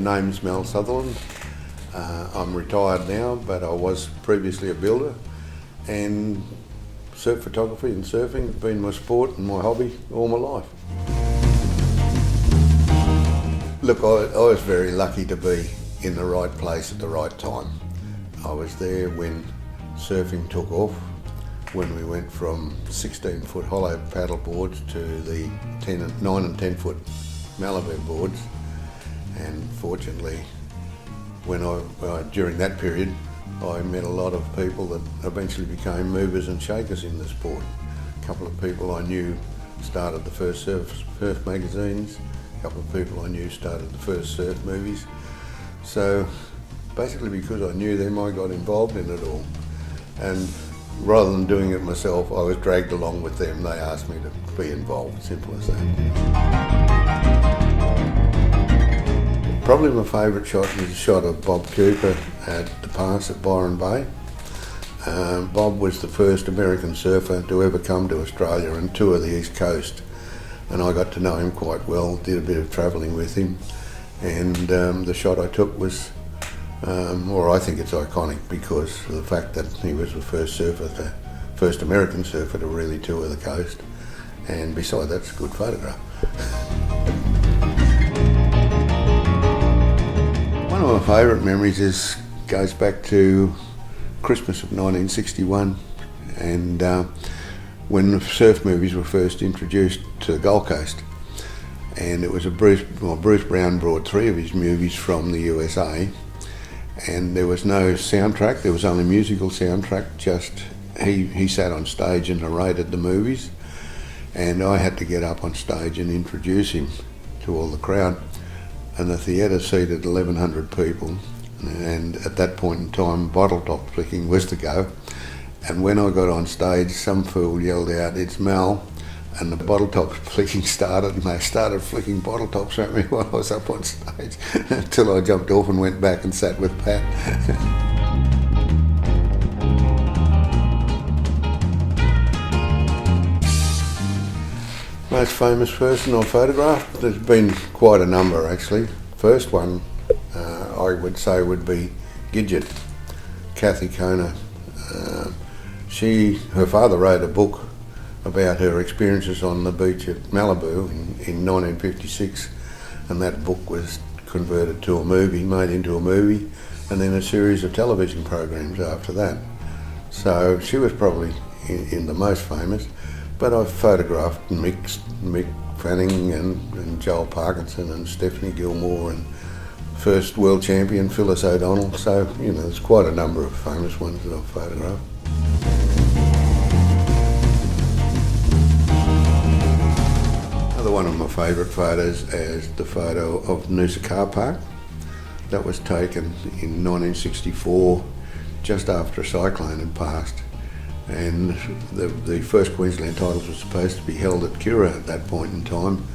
name's Mel Sutherland. I'm retired now, but I was previously a builder, and surf photography and surfing have been my sport and my hobby all my life. Look, I was very lucky to be in the right place at the right time. I was there when surfing took off, when we went from 16-foot hollow paddle boards to the 9 and 10 foot Malibu boards, and fortunately during that period I met a lot of people that eventually became movers and shakers in the sport. A couple of people I knew started the first surf magazines, a couple of people I knew started the first surf movies. So basically because I knew them, I got involved in it all. And rather than doing it myself, I was dragged along with them. They asked me to be involved, simple as that. Probably my favourite shot was a shot of Bob Cooper at the pass at Byron Bay. Bob was the first American surfer to ever come to Australia and tour the East Coast, and I got to know him quite well, did a bit of travelling with him, and the shot I took was, I think it's iconic because of the fact that he was the first American surfer to really tour the coast, and besides that's a good photograph. One of my favourite memories goes back to Christmas of 1961, and when the surf movies were first introduced to the Gold Coast, and it was Bruce Brown brought 3 of his movies from the USA, and there was no soundtrack, there was only musical soundtrack, just he sat on stage and narrated the movies, and I had to get up on stage and introduce him to all the crowd. And the theatre seated 1,100 people, and at that point in time bottle top flicking was the go, and when I got on stage some fool yelled out, "It's Mel," and the bottle top flicking started, and they started flicking bottle tops at me while I was up on stage until I jumped off and went back and sat with Pat. Most famous person I photographed, there's been quite a number actually. First one I would say would be Gidget, Kathy Kona. Her father wrote a book about her experiences on the beach at Malibu in 1956, and that book was converted to a movie, made into a movie, and then a series of television programs after that. So she was probably in the most famous. But I've photographed Mick Fanning and Joel Parkinson and Stephanie Gilmore and first world champion Phyllis O'Donnell. So, there's quite a number of famous ones that I've photographed. Another one of my favourite photos is the photo of Noosa Car Park. That was taken in 1964, just after a cyclone had passed. And the first Queensland titles were supposed to be held at Kira at that point in time,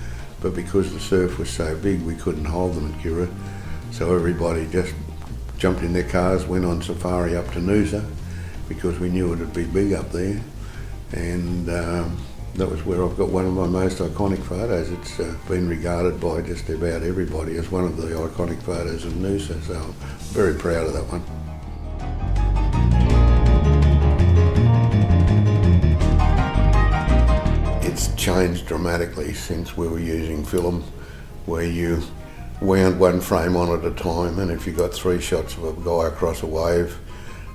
but because the surf was so big we couldn't hold them at Kira, so everybody just jumped in their cars, went on safari up to Noosa because we knew it would be big up there, and that was where I've got one of my most iconic photos. It's been regarded by just about everybody as one of the iconic photos of Noosa, so I'm very proud of that one. It's changed dramatically since we were using film, where you wound one frame on at a time, and if you got 3 shots of a guy across a wave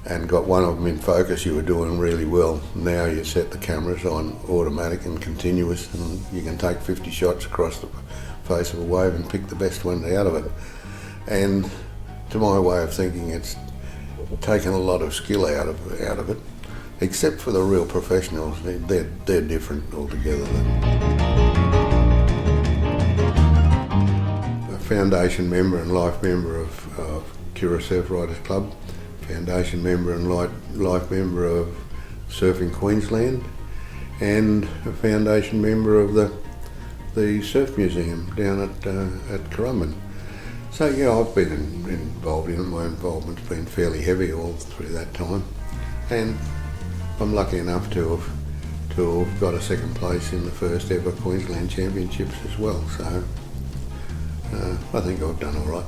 and got one of them in focus, you were doing really well. Now you set the cameras on automatic and continuous, and you can take 50 shots across the face of a wave and pick the best one out of it. And to my way of thinking, it's taken a lot of skill out of it. Except for the real professionals, they're different altogether. A foundation member and life member of Kira Surf Riders Club, foundation member and life member of Surfing Queensland, and a foundation member of the Surf Museum down at Currumbin. So I've been involved in it. My involvement's been fairly heavy all through that time, and I'm lucky enough to have got a second place in the first ever Queensland Championships as well, so I think I've done all right.